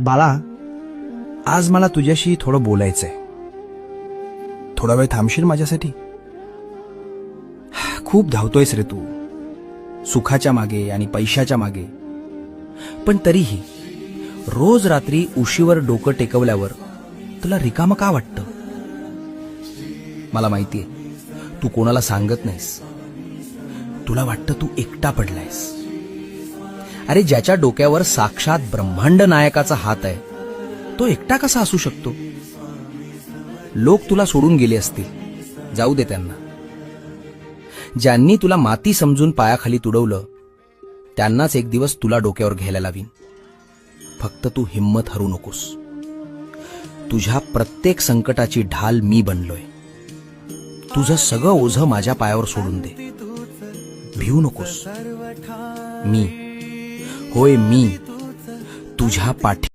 बाळा, आज मला तुझ्याशी थोडं बोलायचंय. थोडा वेळ थांबशील माझ्यासाठी? खूप धावतोयस रे तू, सुखाच्या मागे आणि पैशाच्या मागे. पण तरीही रोज रात्री उशीवर डोकं टेकवल्यावर तुला रिकामं का वाटतं? मला माहितीये, तू कोणाला सांगत नाहीस. तुला वाटतं तू एकटा पडलायस. अरे, ज्याच्या डोक्यावर साक्षात ब्रह्मांड नायकाचा हात आहे, तो एकटा कसा असू शकतो? लोक तुला सोडून गेले असतील, जाऊ दे त्यांना. ज्यांनी तुला माती समजून पायाखाली तुडवलं, त्यांनाच एक दिवस तुला डोक्यावर घ्यायला लावीन. फक्त तू हिम्मत हरू नकोस. तुझ्या प्रत्येक संकटाची ढाल मी बनलोय. तुझं सगळं ओझं माझ्या पायावर सोडून दे. भिवू नकोस. मी, होय मी, तुझ्या पाठी